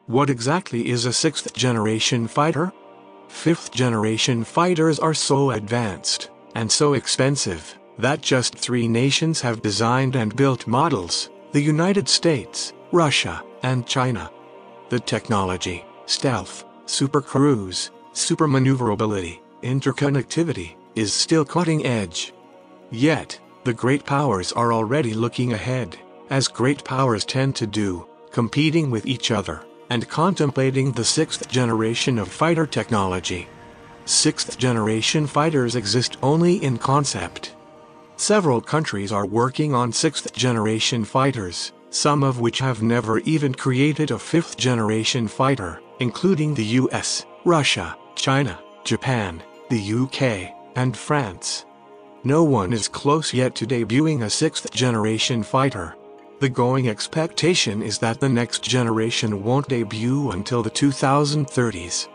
What exactly is a 6th-generation fighter? 5th-generation fighters are so advanced and so expensive that just 3 nations have designed and built models: the United States, Russia, and China. The technology, stealth, supercruise, supermaneuverability, interconnectivity, is still cutting edge. Yet, the great powers are already looking ahead, as great powers tend to do, competing with each other and contemplating the 6th generation of fighter technology. 6th-generation fighters exist only in concept. Several countries are working on 6th-generation fighters, some of which have never even created a 5th-generation fighter, including the US, Russia, China, Japan, the UK, and France. No one is close yet to debuting a 6th-generation fighter. The going expectation is that the next generation won't debut until the 2030s.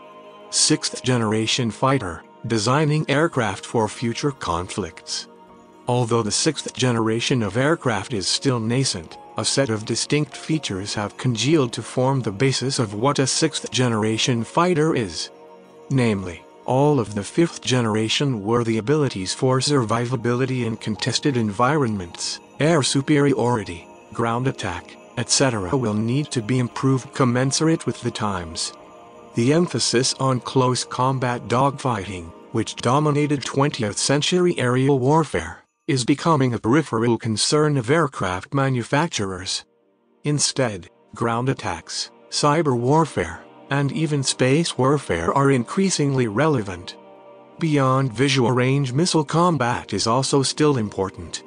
6th-generation fighter, designing aircraft for future conflicts. Although the 6th generation of aircraft is still nascent, a set of distinct features have congealed to form the basis of what a 6th-generation fighter is. Namely, all of the 5th-generation worthy abilities for survivability in contested environments, air superiority, ground attack, etc. will need to be improved commensurate with the times. The emphasis on close combat dogfighting, which dominated 20th century aerial warfare, is becoming a peripheral concern of aircraft manufacturers. Instead, ground attacks, cyber warfare, and even space warfare are increasingly relevant. Beyond visual range, missile combat is also still important.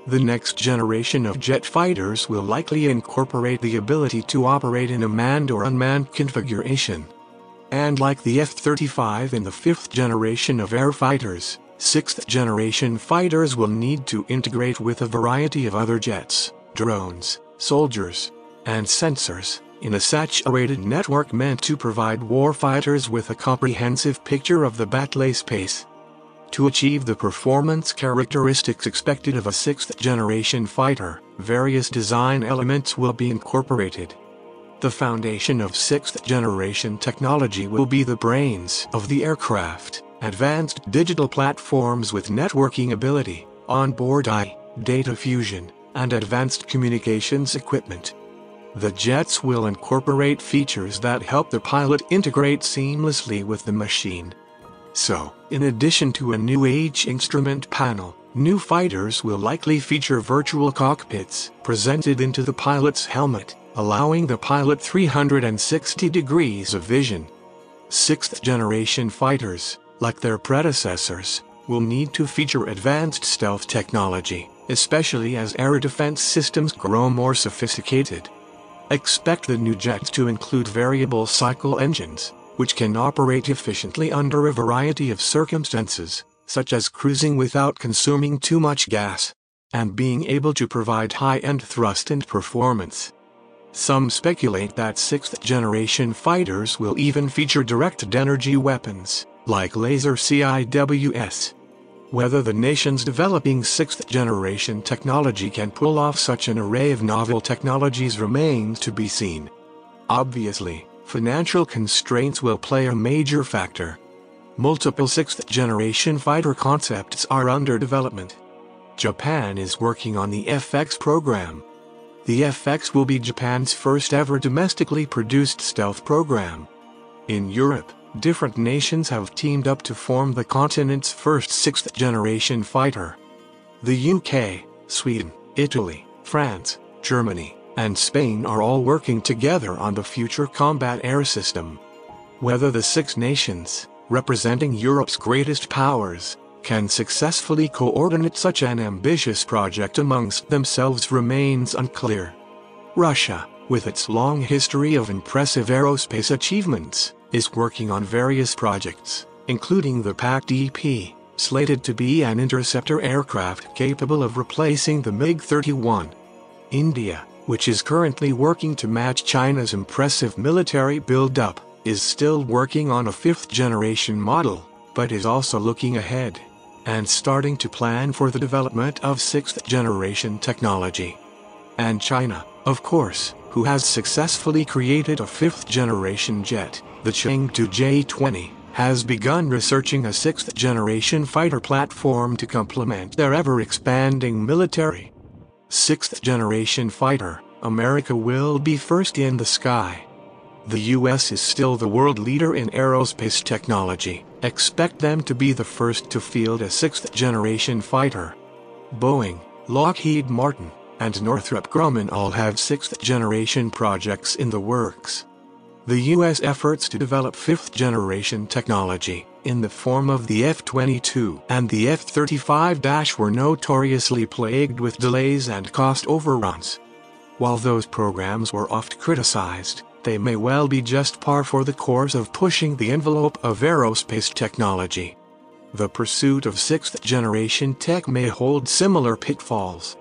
The next generation of jet fighters will likely incorporate the ability to operate in a manned or unmanned configuration. And like the F-35 in the 5th generation of air fighters, 6th generation fighters will need to integrate with a variety of other jets, drones, soldiers, and sensors, in a saturated network meant to provide warfighters with a comprehensive picture of the battle space. To achieve the performance characteristics expected of a 6th generation fighter, various design elements will be incorporated. The foundation of 6th generation technology will be the brains of the aircraft: advanced digital platforms with networking ability, onboard AI, data fusion, and advanced communications equipment. The jets will incorporate features that help the pilot integrate seamlessly with the machine. So, in addition to a new age instrument panel, new fighters will likely feature virtual cockpits presented into the pilot's helmet, allowing the pilot 360 degrees of vision. 6th generation fighters, like their predecessors, will need to feature advanced stealth technology, especially as air defense systems grow more sophisticated. Expect the new jets to include variable cycle engines, which can operate efficiently under a variety of circumstances, such as cruising without consuming too much gas, and being able to provide high-end thrust and performance. Some speculate that 6th generation fighters will even feature directed energy weapons, like laser CIWS. Whether the nations developing 6th generation technology can pull off such an array of novel technologies remains to be seen. Obviously, financial constraints will play a major factor. Multiple 6th generation fighter concepts are under development. Japan is working on the FX program. The FX will be Japan's first ever domestically produced stealth program. In Europe, different nations have teamed up to form the continent's first 6th generation fighter. The UK, Sweden, Italy, France, Germany, and Spain are all working together on the future combat air system. Whether the 6 nations, representing Europe's greatest powers, can successfully coordinate such an ambitious project amongst themselves remains unclear. Russia, with its long history of impressive aerospace achievements, is working on various projects, including the PAC-DP, slated to be an interceptor aircraft capable of replacing the MiG-31. India, which is currently working to match China's impressive military build-up, is still working on a 5th generation model, but is also looking ahead and starting to plan for the development of 6th generation technology. And China, of course, who has successfully created a 5th-generation jet, the Chengdu J-20, has begun researching a 6th-generation fighter platform to complement their ever-expanding military. 6th-generation fighter, America will be first in the sky. The US is still the world leader in aerospace technology. Expect them to be the first to field a 6th-generation fighter. Boeing, Lockheed Martin, and Northrop Grumman all have 6th-generation projects in the works. The US efforts to develop 5th-generation technology, in the form of the F-22 and the F-35 were notoriously plagued with delays and cost overruns. While those programs were oft criticized, they may well be just par for the course of pushing the envelope of aerospace technology. The pursuit of 6th-generation tech may hold similar pitfalls.